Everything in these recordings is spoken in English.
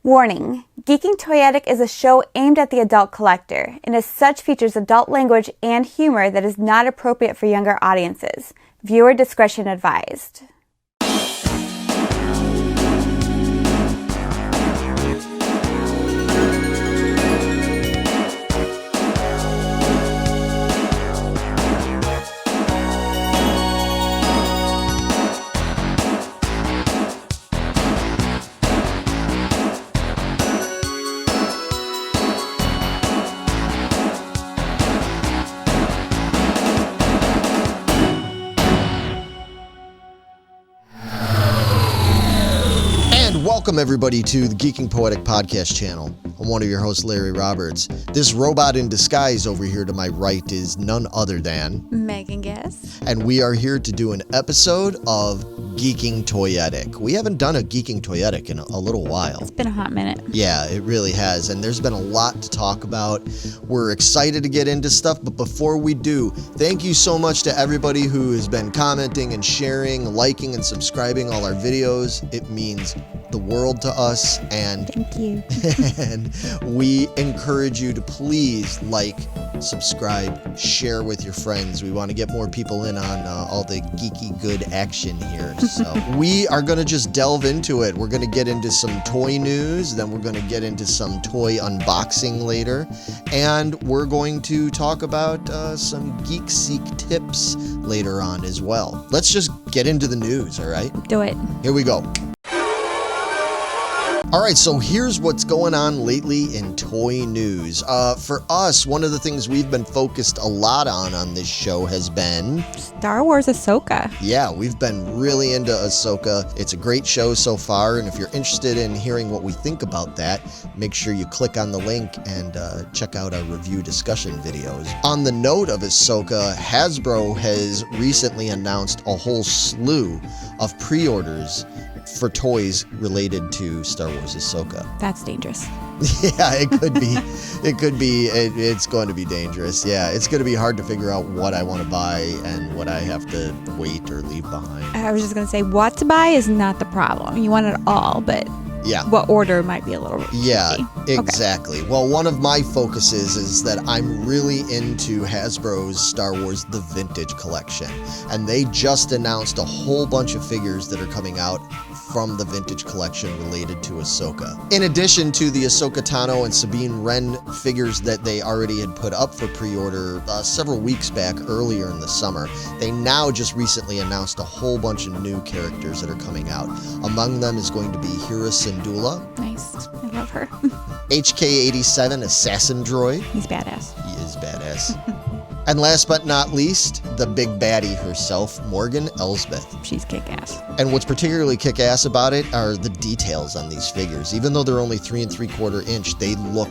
Warning: Geeking Toyetic is a show aimed at the adult collector, and as such features adult language and humor that is not appropriate for younger audiences. Viewer discretion advised. Welcome everybody to the Geeking Poetic podcast channel. I'm one of your hosts, Larry Roberts. This robot in disguise over here to my right is none other than Megan Guess. And we are here to do an episode of Geeking Toyetic. We haven't done a Geeking Toyetic in a little while. It's been a hot minute. Yeah, it really has. And there's been a lot to talk about. We're excited to get into stuff. But before we do, thank you so much to everybody who has been commenting and sharing, liking and subscribing all our videos. It means the world to us. And thank you. And we encourage you to please like, subscribe, share with your friends. We want to get more people in on all the geeky good action here. So we are going to just delve into it. We're going to get into some toy news, then we're going to get into some toy unboxing later, and we're going to talk about some Geek Seek tips later on as well. Let's just get into the news, all right? Do it. Here we go. All right, so here's what's going on lately in toy news. For us, one of the things we've been focused a lot on this show has been Star Wars Ahsoka. Yeah, we've been really into Ahsoka. It's a great show so far, and if you're interested in hearing what we think about that, make sure you click on the link and check out our review discussion videos. On the note of Ahsoka, Hasbro has recently announced a whole slew of pre-orders for toys related to Star Wars Ahsoka. That's dangerous. Yeah, it could be. It's going to be dangerous. Yeah, it's going to be hard to figure out what I want to buy and what I have to wait or leave behind. I was just going to say, what to buy is not the problem. You want it all, but yeah, what order might be a little tricky. Yeah, exactly. Okay. Well, one of my focuses is that I'm really into Hasbro's Star Wars The Vintage Collection, and they just announced a whole bunch of figures that are coming out from the Vintage Collection related to Ahsoka. In addition to the Ahsoka Tano and Sabine Wren figures that they already had put up for pre-order several weeks back earlier in the summer, they now just recently announced a whole bunch of new characters that are coming out. Among them is going to be Hera Syndulla. Nice. I love her. HK-87 Assassin Droid. He's badass. He is badass. And last but not least, the big baddie herself, Morgan Elsbeth. She's kick-ass. And what's particularly kick-ass about it are the details on these figures. Even though they're only 3 3/4 inch, they look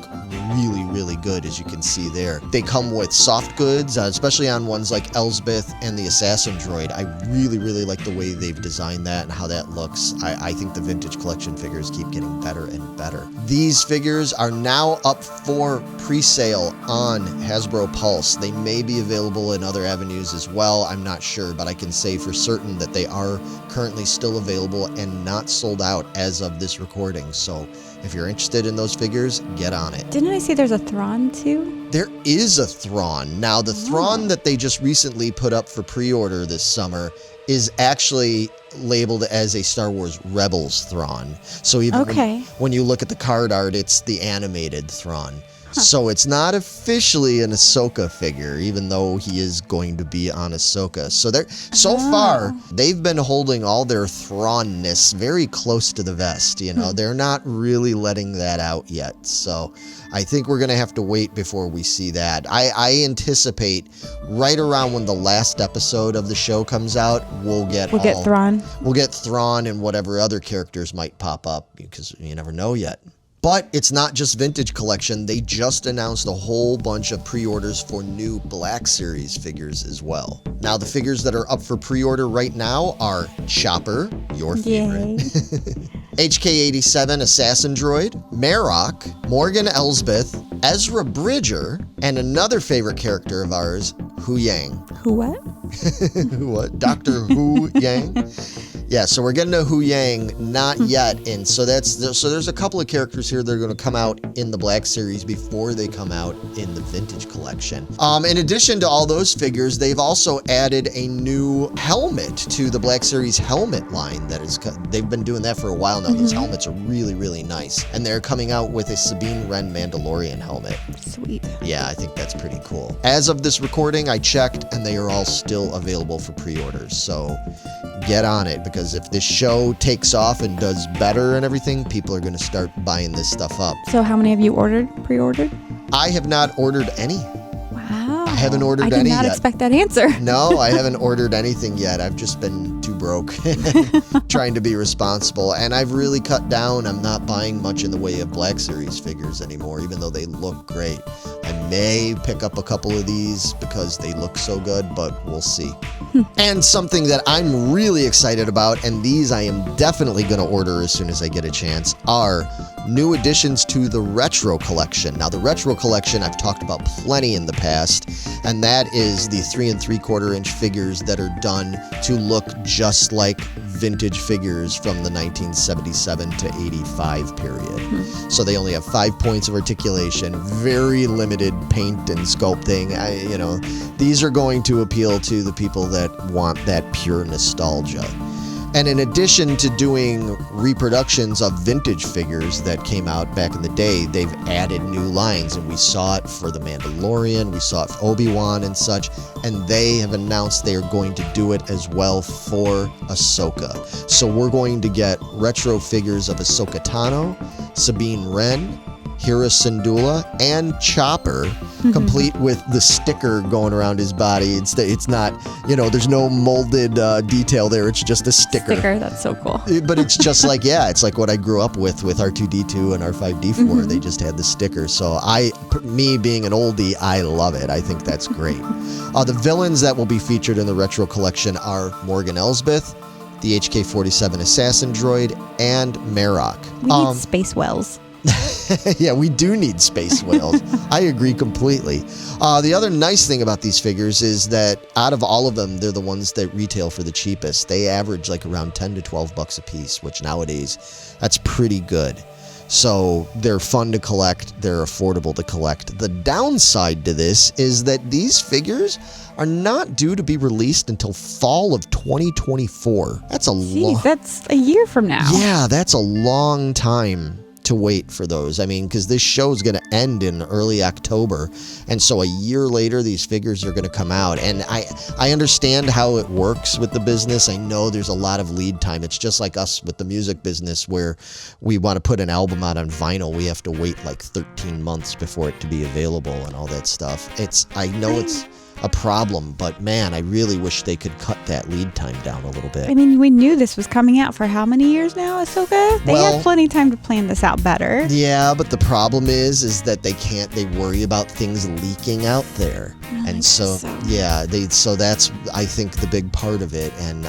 really, really good, as you can see there. They come with soft goods, especially on ones like Elsbeth and the Assassin Droid. I really, really like the way they've designed that and how that looks. I think the Vintage Collection figures keep getting better and better. These figures are now up for pre-sale on Hasbro Pulse. They may be available in other avenues as well. I'm not sure, but I can say for certain that they are currently still available and not sold out as of this recording. So if you're interested in those figures, get on it. Didn't I see there's a Thrawn too? There is a Thrawn. Now, the Thrawn that they just recently put up for pre-order this summer is actually labeled as a Star Wars Rebels Thrawn. So even when you look at the card art, it's the animated Thrawn. So it's not officially an Ahsoka figure, even though he is going to be on Ahsoka. So so far, they've been holding all their Thrawn-ness very close to the vest. You know, they're not really letting that out yet. So I think we're going to have to wait before we see that. I anticipate right around when the last episode of the show comes out, we'll get Thrawn. We'll get Thrawn and whatever other characters might pop up, because you never know yet. But it's not just Vintage Collection. They just announced a whole bunch of pre-orders for new Black Series figures as well. Now, the figures that are up for pre-order right now are Chopper, your favorite, HK-87 Assassin Droid, Marok, Morgan Elsbeth, Ezra Bridger, and another favorite character of ours, Hu Yang. Who what? Who what? Dr. Hu Yang. Yeah, so we're getting to Hu Yang, not yet, and so there's a couple of characters here that are going to come out in the Black Series before they come out in the Vintage Collection. In addition to all those figures, they've also added a new helmet to the Black Series helmet line. They've been doing that for a while now. These helmets are really, really nice, and they're coming out with a Sabine Wren Mandalorian helmet. Sweet. Yeah, I think that's pretty cool. As of this recording, I checked, and they are all still available for pre-orders, so get on it, because if this show takes off and does better and everything, people are going to start buying this stuff up. So how many have you pre-ordered? I have not ordered any. Wow. I haven't ordered any yet. I did not expect that answer. No, I haven't ordered anything yet. I've just been too broke trying to be responsible. And I've really cut down. I'm not buying much in the way of Black Series figures anymore, even though they look great. I may pick up a couple of these because they look so good, but we'll see. And something that I'm really excited about, and these I am definitely going to order as soon as I get a chance, are new additions to the Retro Collection. Now, the Retro Collection I've talked about plenty in the past, and that is the 3 3/4 inch figures that are done to look just like vintage figures from the 1977 to 85 period. So they only have 5 points of articulation, very limited paint and sculpting. These are going to appeal to the people that want that pure nostalgia. And in addition to doing reproductions of vintage figures that came out back in the day, they've added new lines, and we saw it for The Mandalorian, we saw it for Obi-Wan and such, and they have announced they are going to do it as well for Ahsoka. So we're going to get retro figures of Ahsoka Tano, Sabine Wren, Hera Syndulla, and Chopper, complete with the sticker going around his body. It's not, there's no molded detail there. It's just a sticker. That's so cool. But it's just like, it's like what I grew up with R2-D2 and R5-D4. They just had the sticker. So me being an oldie, I love it. I think that's great. The villains that will be featured in the Retro Collection are Morgan Elsbeth, the HK-47 assassin droid, and Marok. We need space whales. Yeah, we do need space whales. I agree completely. The other nice thing about these figures is that out of all of them, they're the ones that retail for the cheapest. They average like around $10 to $12 a piece, which nowadays, that's pretty good. So they're fun to collect. They're affordable to collect. The downside to this is that these figures are not due to be released until fall of 2024. That's that's a year from now. Yeah, that's a long time to wait for those. I mean, because this show is going to end in early October, and so a year later these figures are going to come out. And I understand how it works with the business. I know there's a lot of lead time. It's just like us with the music business, where we want to put an album out on vinyl, we have to wait like 13 months before it to be available and all that stuff. I know it's a problem, but man, I really wish they could cut that lead time down a little bit. I mean, we knew this was coming out for how many years now, Ahsoka? They had plenty of time to plan this out better. Yeah, but the problem is that they worry about things leaking out there. And so that's, I think, the big part of it. And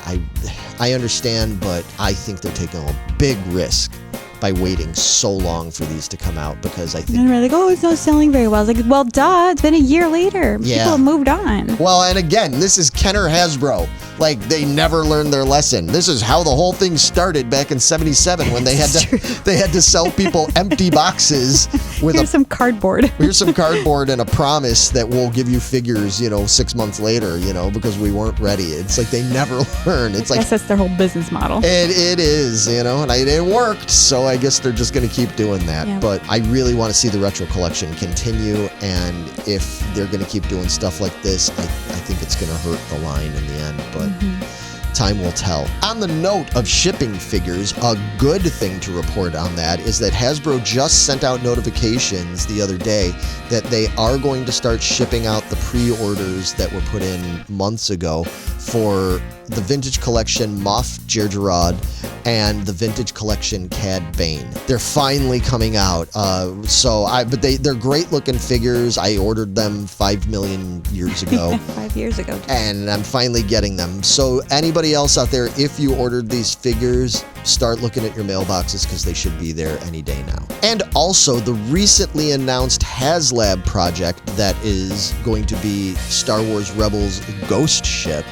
I understand, but I think they're taking a big risk by waiting so long for these to come out, because I think... And they're like, it's not selling very well. It's like, well, duh, it's been a year later. Yeah. People have moved on. Well, and again, this is Kenner Hasbro. Like, they never learned their lesson. This is how the whole thing started back in '77 when they had to sell people empty boxes with Here's some cardboard. Here's some cardboard and a promise that we'll give you figures, 6 months later, because we weren't ready. It's like they never learned. It's like, I guess that's their whole business model. It is, and it worked, so I guess they're just going to keep doing that. Yeah. But I really want to see the Retro Collection continue, and if they're going to keep doing stuff like this, I think it's going to hurt the line in the end, but time will tell. On the note of shipping figures, a good thing to report on that is that Hasbro just sent out notifications the other day that they are going to start shipping out the pre-orders that were put in months ago for the Vintage Collection Moff Jerjerrod and the Vintage Collection Cad Bane. They're finally coming out. But they're great looking figures. I ordered them 5 million years ago. 5 years ago. And I'm finally getting them. So anybody else out there, if you ordered these figures, start looking at your mailboxes, because they should be there any day now. And also the recently announced HASLAB project that is going to be Star Wars Rebels Ghost Ship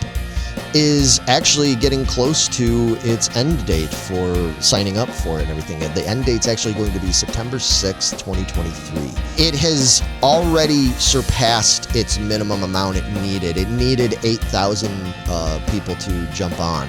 is actually getting close to its end date for signing up for it and everything. The end date's actually going to be September 6th, 2023. It has already surpassed its minimum amount it needed. It needed 8,000 people to jump on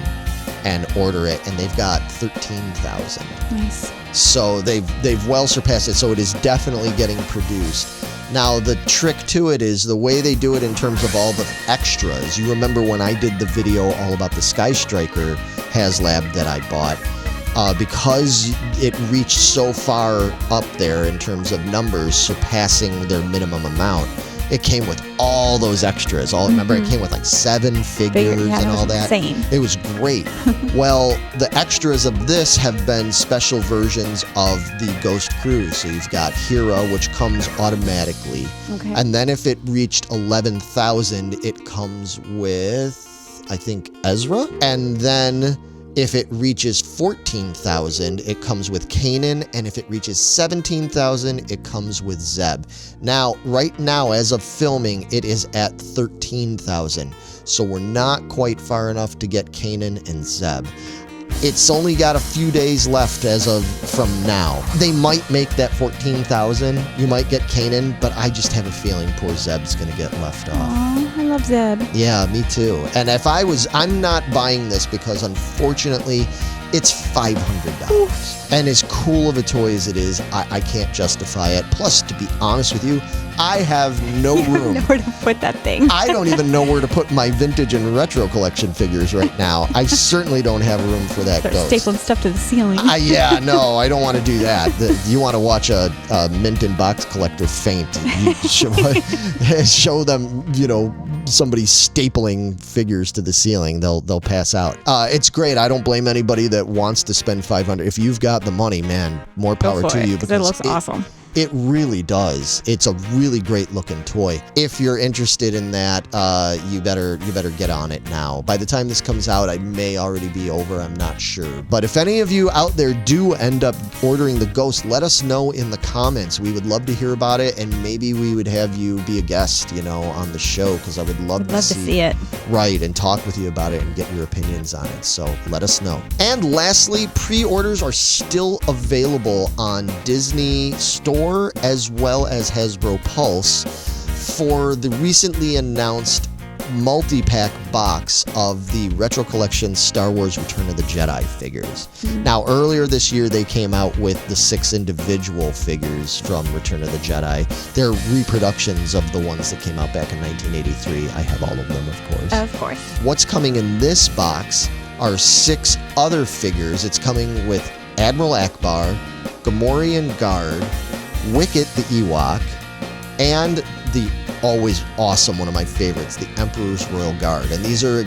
and order it, and they've got 13,000. Nice. So they've well surpassed it, so it is definitely getting produced. Now, the trick to it is the way they do it in terms of all the extras. You remember when I did the video all about the Sky Striker HASLAB that I bought, because it reached so far up there in terms of numbers, surpassing their minimum amount, it came with all those extras. Remember, it came with like 7 figures and all that. Insane. It was great. Well, the extras of this have been special versions of the Ghost Crew. So you've got Hera, which comes automatically. Okay. And then if it reached 11,000, it comes with, I think, Ezra. And then if it reaches 14,000, it comes with Kanan, and if it reaches 17,000, it comes with Zeb. Now, right now, as of filming, it is at 13,000, so we're not quite far enough to get Kanan and Zeb. It's only got a few days left from now. They might make that 14,000. You might get Kanan, but I just have a feeling poor Zeb's going to get left off. Aw, I love Zeb. Yeah, me too. And I'm not buying this because unfortunately it's $500. And as cool of a toy as it is, I can't justify it. Plus, to be honest with you, I have no room. Nowhere to put that thing. I don't even know where to put my vintage and retro collection figures right now. I certainly don't have room for that ghost. Stapling stuff to the ceiling. Yeah, no, I don't want to do that. You want to watch a mint and box collector faint. You show them, somebody stapling figures to the ceiling. They'll pass out. It's great. I don't blame anybody that wants to spend $500. If you've got the money, man, more power to you. Because it looks awesome. It really does. It's a really great looking toy. If you're interested in that, you better get on it now. By the time this comes out, I may already be over. I'm not sure. But if any of you out there do end up ordering the Ghost, let us know in the comments. We would love to hear about it, and maybe we would have you be a guest, on the show, because I would love to see it. Right, and talk with you about it and get your opinions on it. So let us know. And lastly, pre-orders are still available on Disney Store as well as Hasbro Pulse for the recently announced multi-pack box of the Retro Collection Star Wars Return of the Jedi figures. Now, earlier this year, they came out with the 6 individual figures from Return of the Jedi. They're reproductions of the ones that came out back in 1983. I have all of them, of course. Of course. What's coming in this box are 6 other figures. It's coming with Admiral Akbar, Gamorrean Guard, Wicket the Ewok, and the always awesome, one of my favorites, the Emperor's Royal Guard. And these are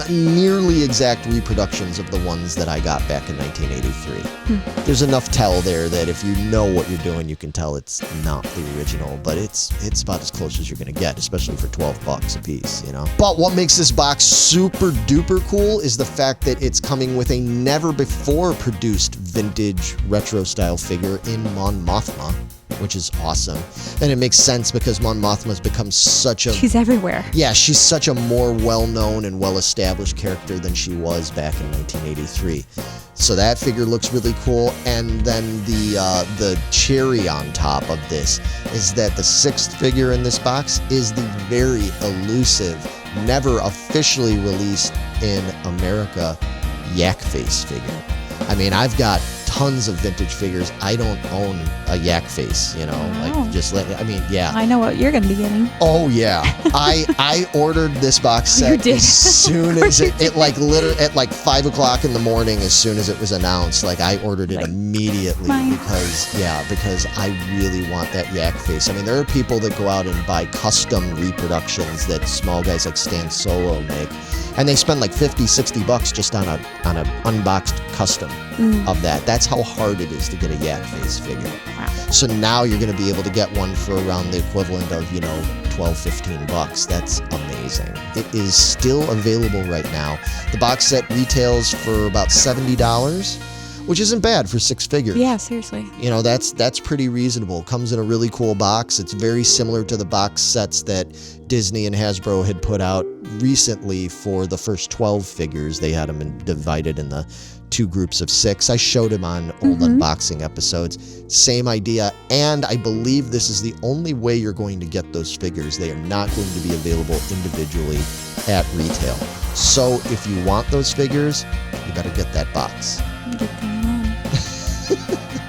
nearly exact reproductions of the ones that I got back in 1983. There's enough tell there that if you know what you're doing, you can tell it's not the original, but it's about as close as you're going to get, especially for $12 a piece, But what makes this box super duper cool is the fact that it's coming with a never before produced vintage retro style figure in Mon Mothma, which is awesome. And it makes sense because Mon Mothma's become she's everywhere. Yeah, she's such a more well-known and well-established character than she was back in 1983. So that figure looks really cool. And then the cherry on top of this is that the 6th figure in this box is the very elusive, never officially released in America, Yak Face figure. I mean, I've got tons of vintage figures. I don't own a Yak Face, yeah. I know what you're going to be getting. Oh, yeah. I ordered this box set as soon as it literally at 5 o'clock in the morning, as soon as it was announced. I ordered it immediately because I really want that Yak Face. I mean, there are people that go out and buy custom reproductions that small guys like Stan Solo make. And they spend $50-$60 just on an unboxed custom of that. That's how hard it is to get a Yak Face figure. Wow. So now you're going to be able to get one for around the equivalent of, $12-$15. That's amazing. It is still available right now. The box set retails for about $70, which isn't bad for 6 figures. Yeah, seriously. That's pretty reasonable. Comes in a really cool box. It's very similar to the box sets that Disney and Hasbro had put out recently for the first 12 figures. They had them divided in the 2 groups of 6. I showed him on old unboxing episodes. Same idea, and I believe this is the only way you're going to get those figures. They are not going to be available individually at retail. So if you want those figures, you better get that box. Get them on.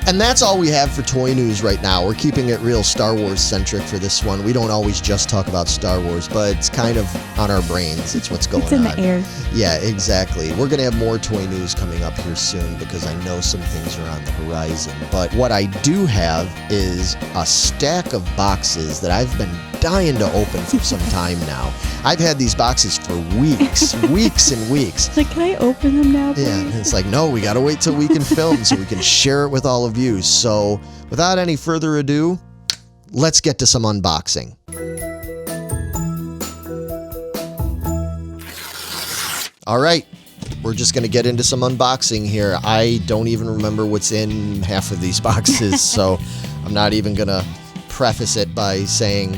And that's all we have for toy news right now. We're keeping it real Star Wars centric for this one. We don't always just talk about Star Wars, but it's kind of on our brains. It's what's going on. It's in the air. Yeah, exactly. We're going to have more toy news coming up here soon because I know some things are on the horizon. But what I do have is a stack of boxes that I've been dying to open for some time now. I've had these boxes for weeks, weeks and weeks. It's like, can I open them now, please? Yeah, and it's like, no, we got to wait till we can film so we can share it with all of you. So without any further ado, let's get to some unboxing. All right, we're just going to get into some unboxing here. I don't even remember what's in half of these boxes, so I'm not even going to preface it by saying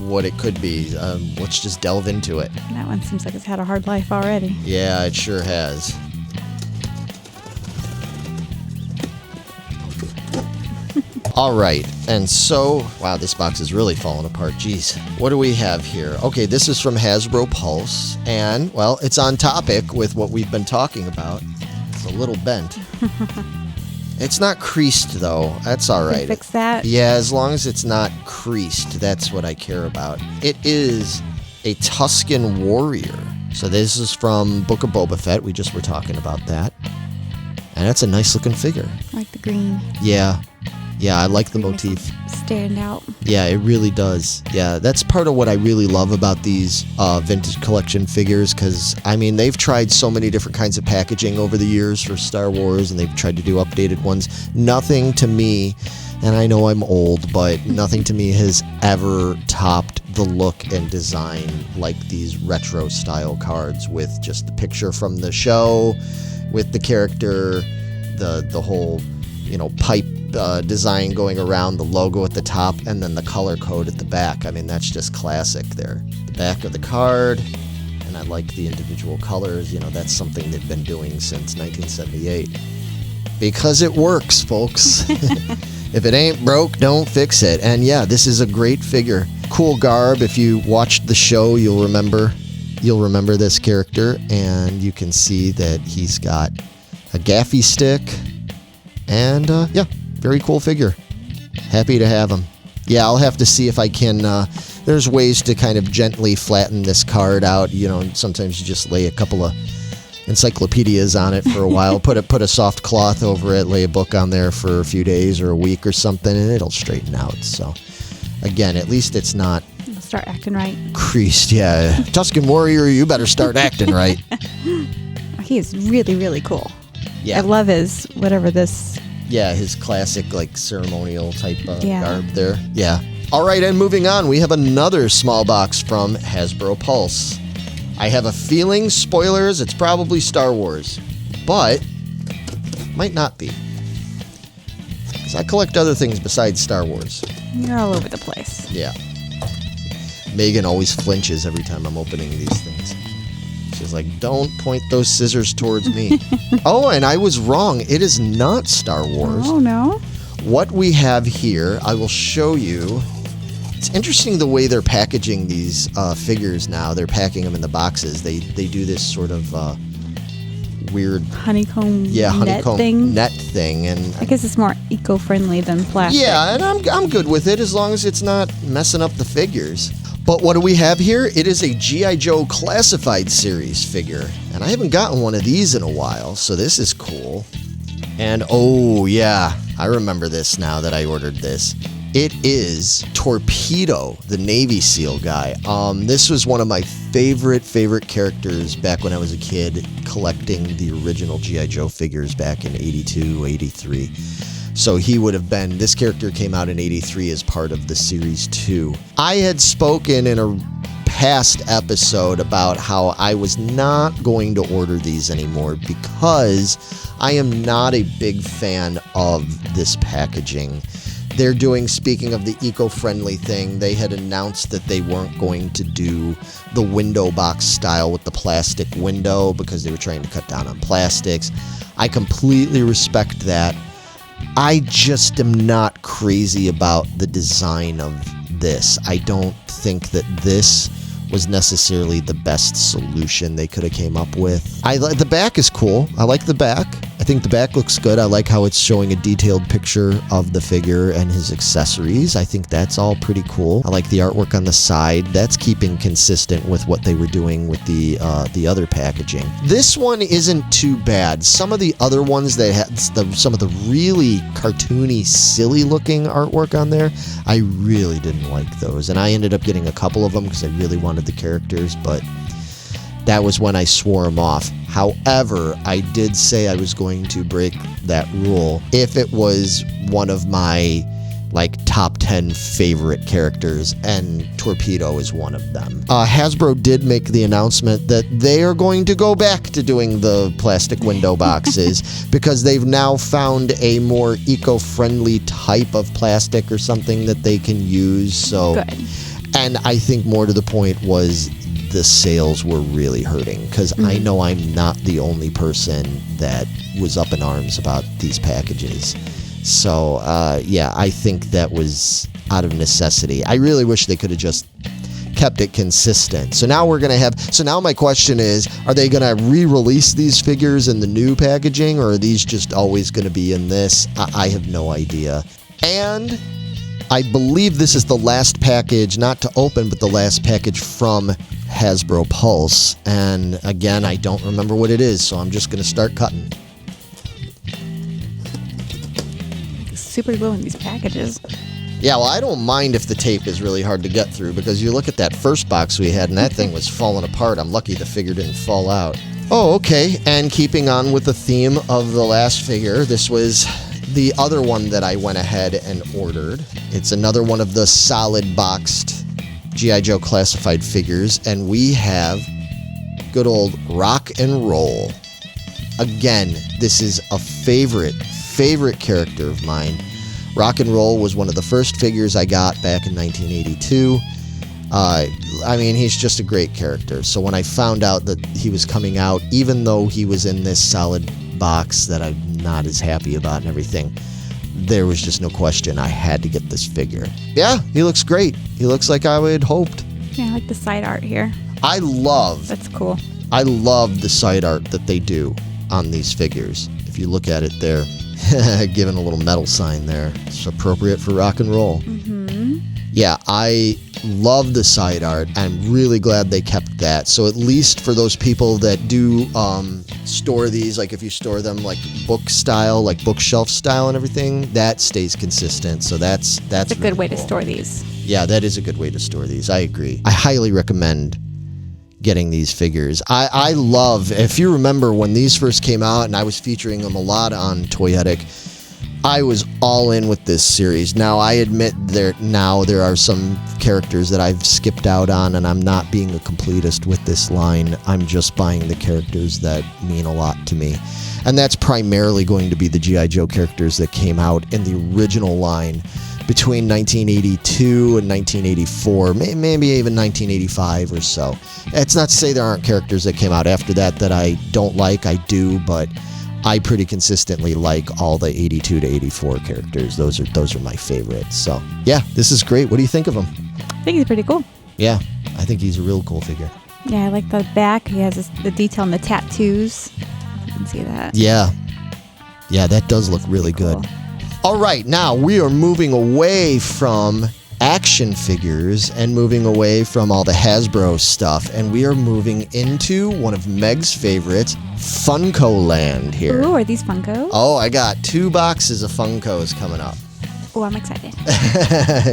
what it could be. Let's just delve into it. That one seems like it's had a hard life already. Yeah, it sure has. All right, and so, wow, this box is really falling apart. Jeez. What do we have here? Okay, this is from Hasbro Pulse, and, well, it's on topic with what we've been talking about. It's a little bent. It's not creased, though. That's all right. Fix that? Yeah, as long as it's not creased, that's what I care about. It is a Tusken Warrior. So this is from Book of Boba Fett. We just were talking about that. And that's a nice-looking figure. I like the green. Yeah. Yeah, I like the motif. Stand out. Yeah, it really does. Yeah, that's part of what I really love about these vintage collection figures, because, I mean, they've tried so many different kinds of packaging over the years for Star Wars, and they've tried to do updated ones. Nothing to me, and I know I'm old, but nothing to me has ever topped the look and design like these retro-style cards with just the picture from the show, with the character, the whole, pipe design going around, the logo at the top, and then the color code at the back. I mean, that's just classic there. The back of the card, and I like the individual colors. That's something they've been doing since 1978. Because it works, folks. If it ain't broke, don't fix it. And yeah, this is a great figure. Cool garb. If you watched the show, you'll remember this character, and you can see that he's got a gaffy stick, and yeah, very cool figure. Happy to have him. Yeah, I'll have to see if I can, there's ways to kind of gently flatten this card out. Sometimes you just lay a couple of encyclopedias on it for a while, put a soft cloth over it, lay a book on there for a few days or a week or something, and it'll straighten out. So again, at least it's not start acting right. Creased. Yeah. Tusken Warrior, you better start acting right. He is really, really cool. Yeah. I love his whatever this. Yeah, his classic ceremonial type Yeah. garb there. Yeah. All right, and moving on, we have another small box from Hasbro Pulse. I have a feeling, spoilers, it's probably Star Wars, but might not be. Because I collect other things besides Star Wars. You're all over the place. Yeah. Megan always flinches every time I'm opening these things. She's like, don't point those scissors towards me. Oh, and I was wrong. It is not Star Wars. Oh, no? What we have here, I will show you. It's interesting the way they're packaging these figures now. They're packing them in the boxes. They do this sort of weird honeycomb net thing. And I guess it's more eco-friendly than plastic. Yeah, and I'm good with it as long as it's not messing up the figures. But what do we have here? It is a G.I. Joe Classified Series figure. And I haven't gotten one of these in a while, so this is cool. And oh yeah, I remember this now that I ordered this. It is Torpedo, the Navy SEAL guy. This was one of my favorite characters back when I was a kid, collecting the original G.I. Joe figures back in 82, 83. So he would have been, this character came out in 83 as part of the Series 2. I had spoken in a past episode about how I was not going to order these anymore because I am not a big fan of this packaging. they're doing, speaking of the eco-friendly thing, they had announced that they weren't going to do the window box style with the plastic window because they were trying to cut down on plastics. I completely respect that. I just am not crazy about the design of this. I don't think that this was necessarily the best solution they could have came up with. The back is cool. I like the back. I think the back looks good. I like how it's showing a detailed picture of the figure and his accessories. I think that's all pretty cool. I like the artwork on the side. That's keeping consistent with what they were doing with the other packaging. This one isn't too bad. Some of the other ones that had some of the really cartoony, silly looking artwork on there, I really didn't like those. And I ended up getting a couple of them because I really wanted the characters, but that was when I swore them off. However, I did say I was going to break that rule if it was one of my top 10 favorite characters, and Torpedo is one of them. Hasbro did make the announcement that they are going to go back to doing the plastic window boxes because they've now found a more eco-friendly type of plastic or something that they can use. So, good. And I think more to the point was the sales were really hurting because I know I'm not the only person that was up in arms about these packages. So, yeah, I think that was out of necessity. I really wish they could have just kept it consistent. So now we're going to have... So now my question is, are they going to re-release these figures in the new packaging, or are these just always going to be in this? I have no idea. And I believe this is the last package, not to open, but the last package from Hasbro Pulse. And again, I don't remember what it is, so I'm just going to start cutting. Super glue in these packages. Yeah, well, I don't mind if the tape is really hard to get through, because you look at that first box we had and that thing was falling apart. I'm lucky the figure didn't fall out. Oh, okay, and keeping on with the theme of the last figure, this was the other one that I went ahead and ordered. It's another one of the solid boxed G.I. Joe classified figures, and we have good old Rock and Roll. Again, this is a favorite character of mine. Rock and Roll was one of the first figures I got back in 1982. I mean, he's just a great character. So when I found out that he was coming out, even though he was in this solid box that I'm not as happy about and everything, there was just no question I had to get this figure. Yeah, he looks great. He looks like I had hoped. Yeah, I like the side art here. That's cool. I love the side art that they do on these figures. If you look at it there, given a little metal sign there. It's appropriate for Rock and Roll. Yeah, I love the side art. I'm really glad they kept that. So at least for those people that do store these, like if you store them like book style, like bookshelf style and everything, that stays consistent. So that's a really good way to cool. store these. Yeah, that is a good way to store these. I agree. I highly recommend getting these figures. I love, if you remember when these first came out and I was featuring them a lot on Toyetic, I was all in with this series. Now I admit there are some characters that I've skipped out on, and I'm not being a completist with this line. I'm just buying the characters that mean a lot to me. And that's primarily going to be the G.I. Joe characters that came out in the original line between 1982 and 1984, maybe even 1985 or so. It's not to say there aren't characters that came out after that I don't like. I do, but I pretty consistently like all the 82 to 84 characters. Those are my favorites. So, yeah, this is great. What do you think of him? I think he's pretty cool. Yeah, I think he's a real cool figure. Yeah, I like the back. He has the detail in the tattoos. You can see that. Yeah, that does look really good. All right, now we are moving away from action figures and moving away from all the Hasbro stuff, and we are moving into one of Meg's favorites, Funko Land here. Ooh, are these Funkos? Oh, I got 2 boxes of Funkos coming up. Oh, I'm excited.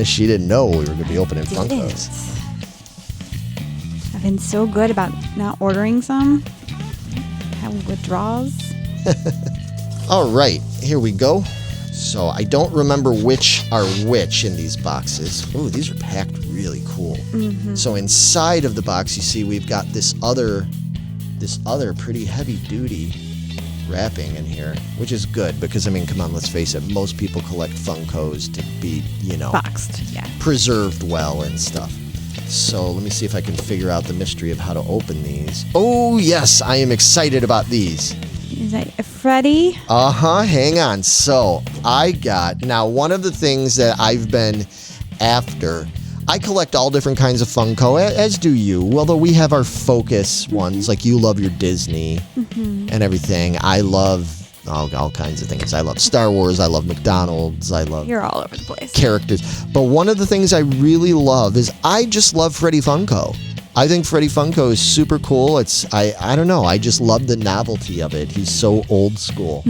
She didn't know we were going to be opening Funkos. I've been so good about not ordering some. Have withdrawals. All right, here we go. So I don't remember which are which in these boxes. Ooh, these are packed really cool. So inside of the box, you see we've got this other pretty heavy duty wrapping in here, which is good because, I mean, come on, let's face it, most people collect Funkos to be, boxed, yeah. preserved well and stuff. So let me see if I can figure out the mystery of how to open these. Oh, yes, I am excited about these. Is that a Freddy? Hang on. So now one of the things that I've been after, I collect all different kinds of Funko, as do you. Although we have our focus ones, like you love your Disney and everything. I love all kinds of things. I love Star Wars. I love McDonald's. I love You're all over the place. Characters. But one of the things I really love is I just love Freddy Funko. I think Freddy Funko is super cool. I don't know. I just love the novelty of it. He's so old school.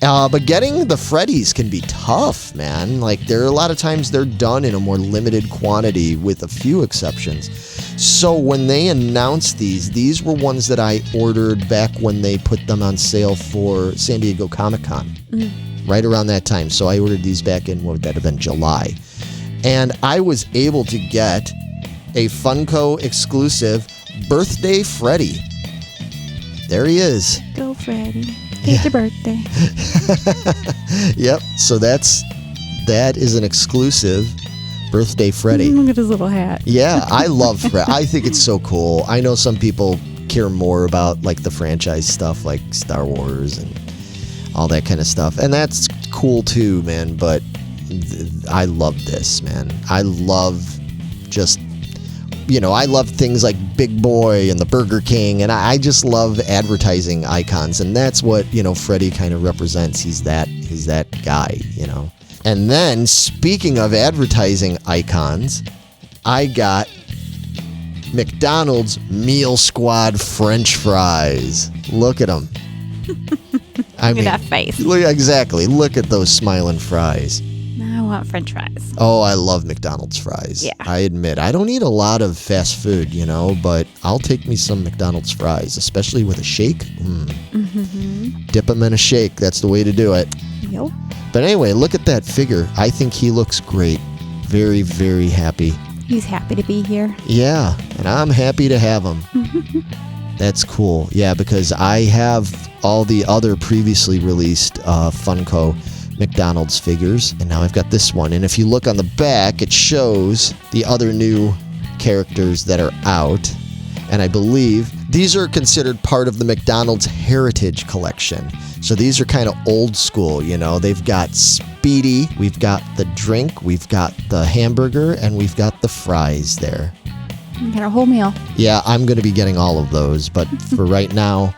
But getting the Freddys can be tough, man. Like, there are a lot of times they're done in a more limited quantity with a few exceptions. So when they announced these were ones that I ordered back when they put them on sale for San Diego Comic-Con. Right around that time. So I ordered these back in, what would that have been, July. And I was able to get a Funko exclusive Birthday Freddy. There he is. Go, Freddy. It's your birthday. Yep. So that is an exclusive Birthday Freddy. Look at his little hat. Yeah, I love Freddy. I think it's so cool. I know some people care more about like the franchise stuff, like Star Wars and all that kind of stuff, and that's cool too, man. But I love this, man. I love just. I love things like Big Boy and the Burger King, and I just love advertising icons, and that's what, Freddy kind of represents. He's that guy, And then, speaking of advertising icons, I got McDonald's Meal Squad French fries. Look at them. Look at that face. Exactly. Look at those smiling fries. I want French fries. Oh, I love McDonald's fries. Yeah. I admit, I don't eat a lot of fast food, but I'll take me some McDonald's fries, especially with a shake. Dip them in a shake. That's the way to do it. Yep. But anyway, look at that figure. I think he looks great. Very, very happy. He's happy to be here. Yeah, and I'm happy to have him. That's cool. Yeah, because I have all the other previously released Funko McDonald's figures, and now I've got this one. And if you look on the back, it shows the other new characters that are out, and I believe these are considered part of the McDonald's Heritage Collection. So these are kind of old school, They've got Speedy, we've got the drink, we've got the hamburger, and we've got the fries there. You got a whole meal. Yeah, I'm going to be getting all of those, but for right now,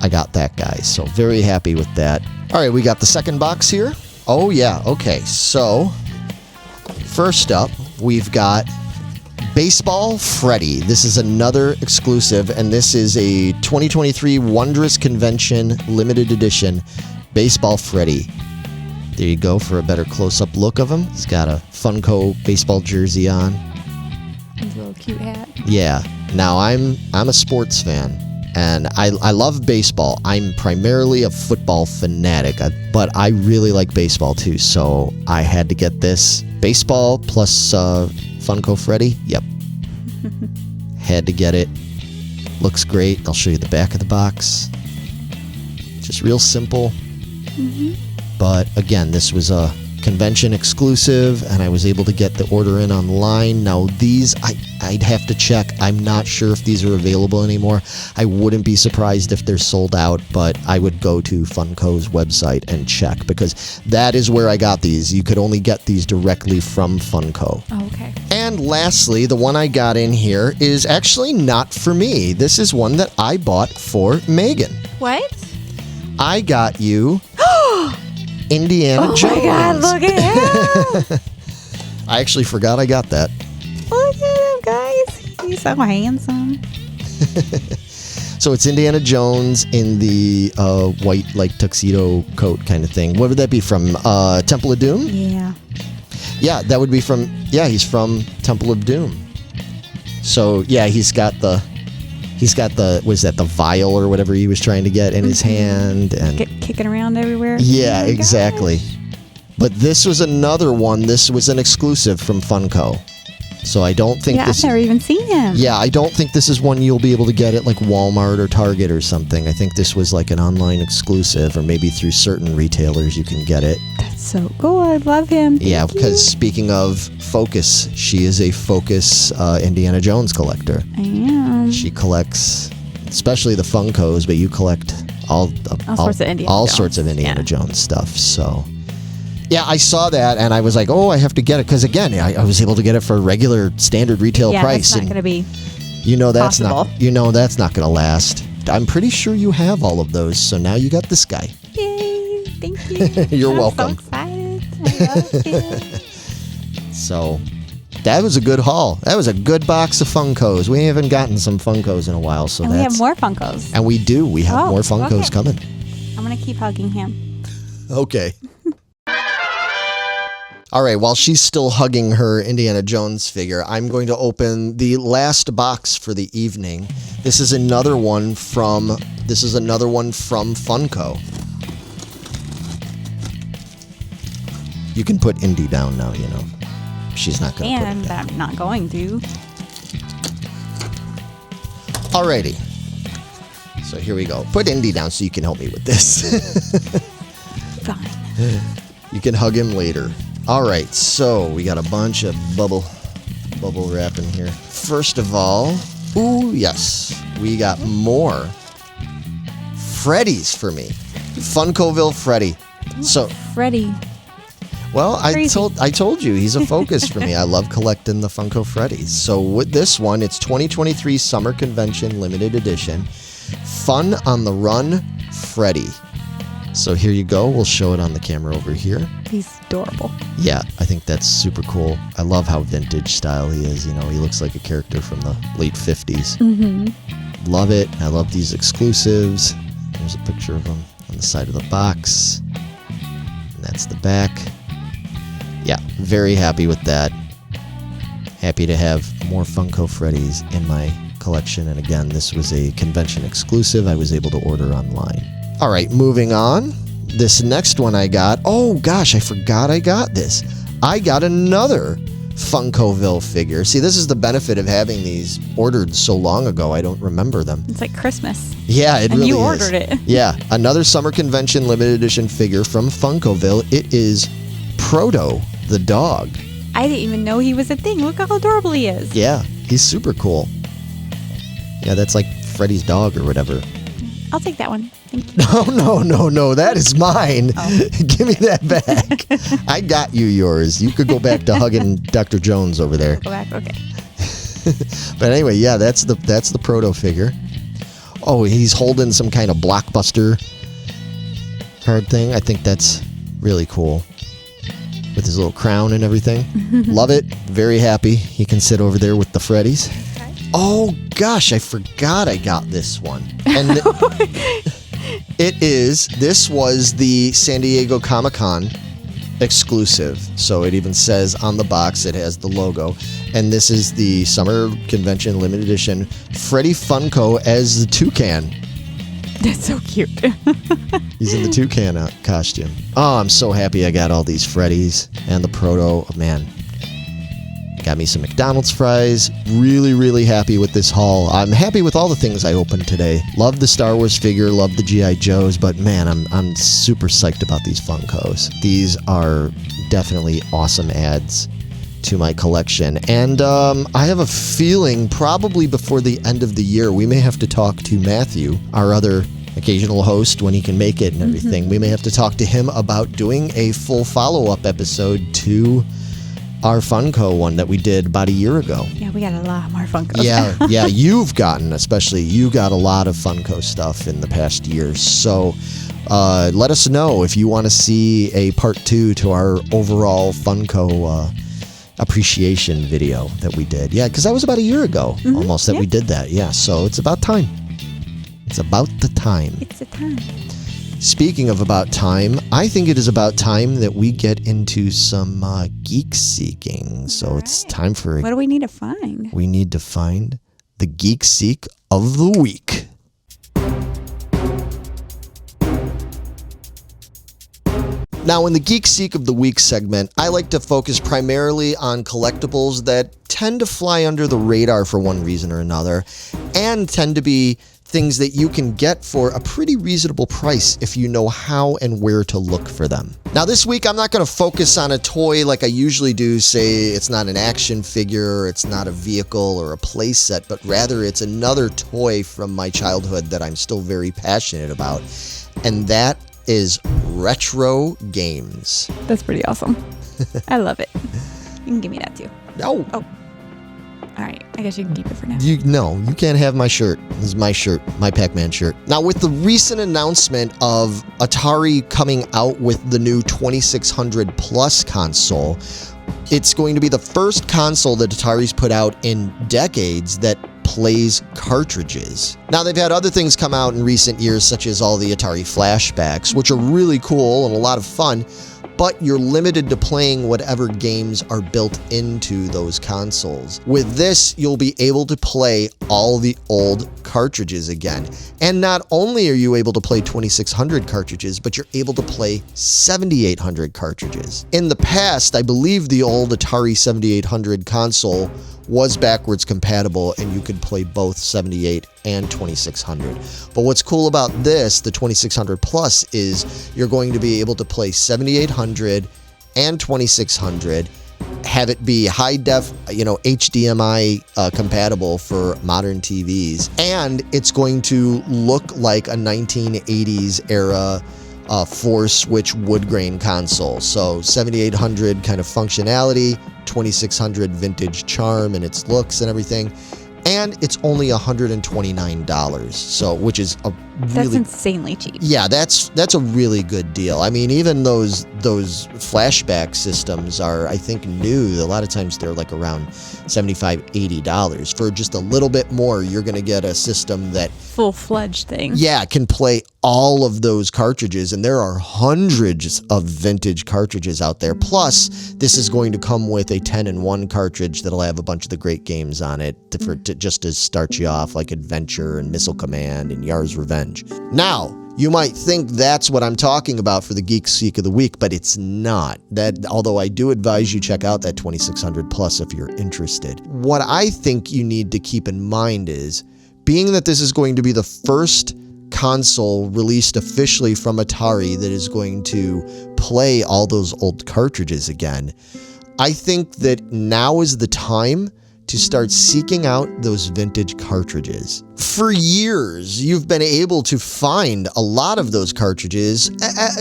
I got that guy. So very happy with that. All right, we got the second box here. Oh, yeah. Okay, so first up, we've got Baseball Freddy. This is another exclusive, and this is a 2023 Wondrous Convention limited edition Baseball Freddy. There you go for a better close-up look of him. He's got a Funko baseball jersey on. His little cute hat. Yeah. Now, I'm a sports fan. And I love baseball. I'm primarily a football fanatic, but I really like baseball too. So I had to get this baseball plus Funko Freddy. Yep. Had to get it. Looks great. I'll show you the back of the box. Just real simple. But again, this was a convention exclusive, and I was able to get the order in online. Now these, I'd have to check. I'm not sure if these are available anymore. I wouldn't be surprised if they're sold out, but I would go to Funko's website and check, because that is where I got these. You could only get these directly from Funko. Oh, okay. And lastly, the one I got in here is actually not for me. This is one that I bought for Megan. What? I got you Indiana Jones. Oh my God, look at him. I actually forgot I got that. Look at him, guys. He's so handsome. So it's Indiana Jones in the white, like, tuxedo coat kind of thing. What would that be from? Temple of Doom? Yeah. Yeah, that would be from, he's from Temple of Doom. So, yeah, he's got the, was that the vial or whatever he was trying to get in his hand? And kicking around everywhere. Yeah, Oh my exactly. gosh. But this was another one. This was an exclusive from Funko. So I don't think I've never even seen him. Yeah, I don't think this is one you'll be able to get at like Walmart or Target or something. I think this was like an online exclusive, or maybe through certain retailers you can get it. That's so cool. I love him. Thank you. Because speaking of Focus, she is a Focus Indiana Jones collector. I am. She collects, especially the Funkos, but you collect all sorts of Indiana Jones stuff. So, yeah, I saw that and I was like, oh, I have to get it, because again, I was able to get it for regular standard retail price. That's not going to be that's possible. That's not going to last. I'm pretty sure you have all of those, so now you got this guy. Yay! Thank you. You're I'm welcome. So excited. I love him. So that was a good haul. That was a good box of Funkos. We haven't gotten some Funkos in a while, so we have more Funkos. And we do. We have more Funkos coming. I'm going to keep hugging him. Okay. All right, while she's still hugging her Indiana Jones figure, I'm going to open the last box for the evening. This is another one from Funko. You can put Indy down now, She's not going to put it down. I'm not going to. Alrighty. So here we go. Put Indy down so you can help me with this. Fine. You can hug him later. All right, so we got a bunch of bubble wrap in here. First of all, ooh, yes, we got more Freddy's for me. Funkoville Freddy. So Freddy. Well, I told you he's a focus for me. I love collecting the Funko Freddies. So with this one, it's 2023 Summer Convention Limited Edition. Fun on the Run Freddy. So here you go. We'll show it on the camera over here. He's adorable. Yeah, I think that's super cool. I love how vintage style he is. He looks like a character from the late 50s. Mm-hmm. Love it. I love these exclusives. There's a picture of him on the side of the box. And that's the back. Yeah, very happy with that. Happy to have more Funko Freddies in my collection. And again, this was a convention exclusive I was able to order online. All right, moving on. This next one I got, oh gosh, I forgot I got this. I got another Funkoville figure. See, this is the benefit of having these ordered so long ago. I don't remember them. It's like Christmas. Yeah, it really is. And you ordered it. Yeah, another Summer Convention limited edition figure from Funkoville. It is Proto, the dog. I didn't even know he was a thing. Look how adorable he is. Yeah, he's super cool. Yeah, that's like Freddy's dog or whatever. I'll take that one. Thank you. No. That is mine. Oh. Give me that back. I got you yours. You could go back to hugging Dr. Jones over there. Go back. Okay. But anyway, yeah, that's the Proto figure. Oh, he's holding some kind of blockbuster card thing. I think that's really cool. With his little crown and everything. Love it. Very happy. He can sit over there with the Freddies. Okay. Oh, gosh, I forgot I got this one. And this was the San Diego Comic-Con exclusive. So it even says on the box, it has the logo. And this is the Summer Convention Limited Edition Freddy Funko as the Toucan. That's so cute. He's in the toucan costume. Oh, I'm so happy I got all these Freddies and the Proto. Oh, man. Got me some McDonald's fries. Really, really happy with this haul. I'm happy with all the things I opened today. Love the Star Wars figure, love the G.I. Joes, but man, I'm super psyched about these Funkos. These are definitely awesome adds to my collection. And I have a feeling probably before the end of the year, we may have to talk to Matthew, our other occasional host, when he can make it and everything. We may have to talk to him about doing a full follow-up episode to our Funko one that we did about a year ago. Yeah, we got a lot more Funkos. Yeah, you got a lot of Funko stuff in the past year. So let us know if you want to see a part 2 to our overall Funko appreciation video that we did. Yeah, because that was about a year ago almost that we did that. Yeah, so it's about time. It's about the time. It's the time. Speaking of about time, I think it is about time that we get into some geek seeking. So it's time for what do we need to find? We need to find the Geek Seek of the week. Now, in the Geek Seek of the Week segment, I like to focus primarily on collectibles that tend to fly under the radar for one reason or another, and tend to be things that you can get for a pretty reasonable price if you know how and where to look for them. Now, this week, I'm not going to focus on a toy like I usually do, say it's not an action figure, it's not a vehicle or a play set, but rather it's another toy from my childhood that I'm still very passionate about, and that is retro games. That's pretty awesome. I love it. You can give me that too. No. Oh. All right. I guess you can keep it for now. You can't have my shirt. This is my shirt, my Pac-Man shirt. Now, with the recent announcement of Atari coming out with the new 2600 Plus console, it's going to be the first console that Atari's put out in decades that plays cartridges. Now, they've had other things come out in recent years, such as all the Atari flashbacks, which are really cool and a lot of fun, but you're limited to playing whatever games are built into those consoles. With this, you'll be able to play all the old cartridges again. And not only are you able to play 2600 cartridges, but you're able to play 7800 cartridges. In the past, I believe the old Atari 7800 console was backwards compatible and you could play both 78 and 2600. But what's cool about this, the 2600 Plus, is you're going to be able to play 7800 and 2600, have it be high def, HDMI compatible for modern TVs, and it's going to look like a 1980s era 4-switch wood grain console. So 7800 kind of functionality, 2600 vintage charm and its looks and everything, and it's only $129. So, which is a really, that's insanely cheap. Yeah, that's a really good deal. I mean, even those flashback systems are, I think, new. A lot of times they're like around $75, $80. For just a little bit more, you're going to get a system that full-fledged thing. Yeah, can play all of those cartridges, and there are hundreds of vintage cartridges out there. Plus, this is going to come with a 10-in-1 cartridge that'll have a bunch of the great games on it just to start you off, like Adventure and Missile Command and Yar's Revenge. Now, you might think that's what I'm talking about for the Geek Seek of the Week, but it's not. Although I do advise you check out that 2600 Plus if you're interested. What I think you need to keep in mind is, being that this is going to be the first console released officially from Atari that is going to play all those old cartridges again, I think that now is the time to start seeking out those vintage cartridges. For years, you've been able to find a lot of those cartridges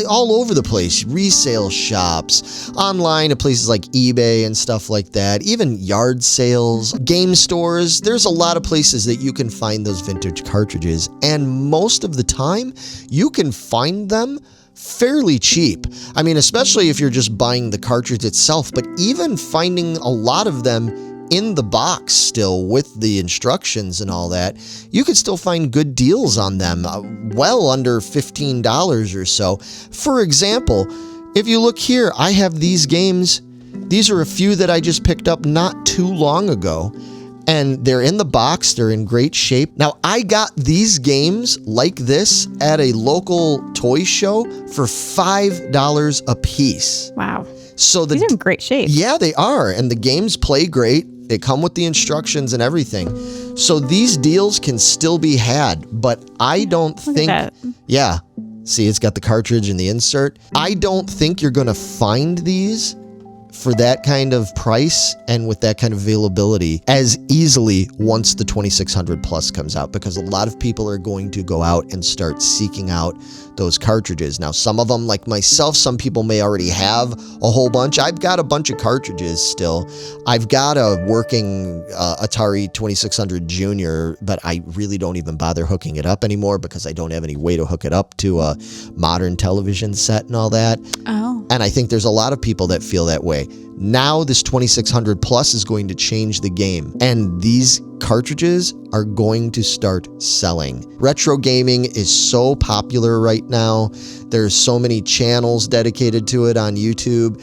all over the place. Resale shops, online at places like eBay and stuff like that, even yard sales, game stores. There's a lot of places that you can find those vintage cartridges, and most of the time, you can find them fairly cheap. I mean, especially if you're just buying the cartridge itself, but even finding a lot of them in the box still with the instructions and all that, you could still find good deals on them, well under $15 or so. For example, if you look here, I have these games. These are a few that I just picked up not too long ago, and they're in the box. They're in great shape. Now, I got these games like this at a local toy show for $5 a piece. Wow. So these are in great shape. Yeah, they are. And the games play great. They come with the instructions and everything. So these deals can still be had, but I don't think, yeah, see, it's got the cartridge and the insert. I don't think you're going to find these for that kind of price and with that kind of availability as easily once the 2600 Plus comes out, because a lot of people are going to go out and start seeking out those cartridges. Now, some of them, like myself, some people may already have a whole bunch. I've got a bunch of cartridges still. I've got a working Atari 2600 Junior, but I really don't even bother hooking it up anymore because I don't have any way to hook it up to a modern television set and all that. Oh. And I think there's a lot of people that feel that way. Now this 2600 Plus is going to change the game, and these cartridges are going to start selling. Retro gaming is so popular right now. There's so many channels dedicated to it on YouTube.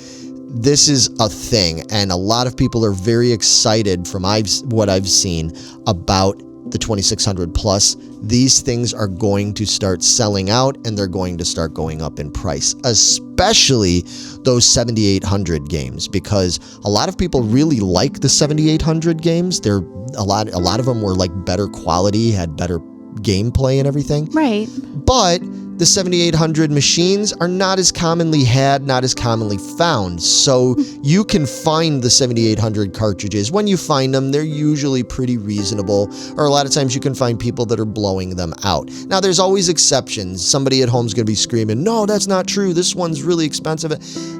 This is a thing, and a lot of people are very excited from what I've seen about the 2600 Plus these things are going to start selling out and they're going to start going up in price, especially those 7800 games, because a lot of people really like the 7800 games. They're a lot of them were like better quality, had better gameplay and everything. Right. But the 7800 machines are not as commonly had, not as commonly found. So you can find the 7800 cartridges. When you find them, they're usually pretty reasonable, or a lot of times you can find people that are blowing them out. Now, there's always exceptions. Somebody at home is going to be screaming, no, that's not true. This one's really expensive.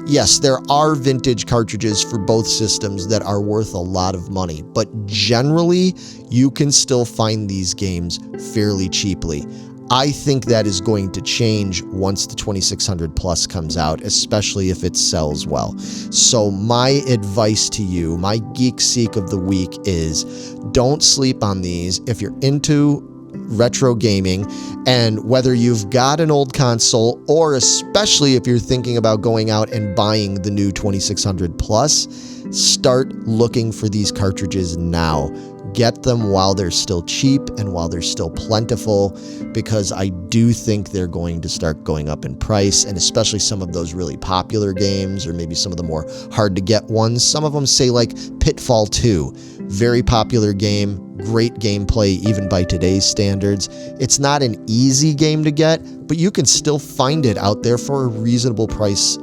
Yes, there are vintage cartridges for both systems that are worth a lot of money, but generally, you can still find these games fairly cheaply. I think that is going to change once the 2600 Plus comes out, especially if it sells well. So my advice to you, my Geek Seek of the week is don't sleep on these. If you're into retro gaming, and whether you've got an old console, or especially if you're thinking about going out and buying the new 2600 Plus, start looking for these cartridges now. Get them while they're still cheap and while they're still plentiful, because I do think they're going to start going up in price, and especially some of those really popular games, or maybe some of the more hard to get ones. Some of them, say like Pitfall 2, very popular game, great gameplay even by today's standards. It's not an easy game to get, but you can still find it out there for a reasonable price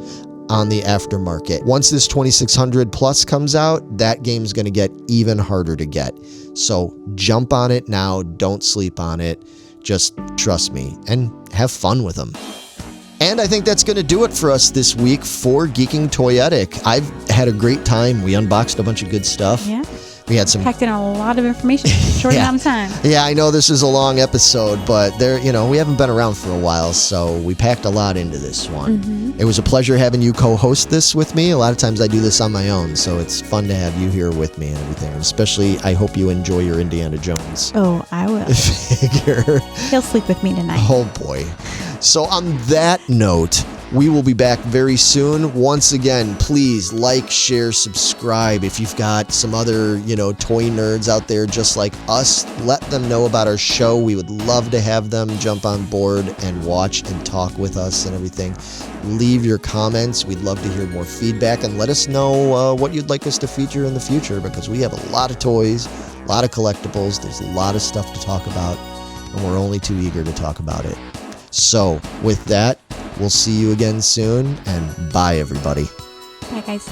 on the aftermarket. Once this 2600 Plus comes out, that game's going to get even harder to get. So jump on it now. Don't sleep on it. Just trust me and have fun with them. And I think that's going to do it for us this week for Geeking Toyetic. I've had a great time. We unboxed a bunch of good stuff. Yeah. We had some Packed in a lot of information in a short amount of time. Yeah, I know this is a long episode, but we haven't been around for a while, so we packed a lot into this one. Mm-hmm. It was a pleasure having you co-host this with me. A lot of times I do this on my own, so it's fun to have you here with me and everything. Especially, I hope you enjoy your Indiana Jones Oh, I will. figure. He'll sleep with me tonight. Oh boy. So on that note, we will be back very soon. Once again, please like, share, subscribe. If you've got some other, toy nerds out there just like us, let them know about our show. We would love to have them jump on board and watch and talk with us and everything. Leave your comments. We'd love to hear more feedback, and let us know what you'd like us to feature in the future, because we have a lot of toys, a lot of collectibles. There's a lot of stuff to talk about, and we're only too eager to talk about it. So with that, we'll see you again soon, and bye, everybody. Bye, guys.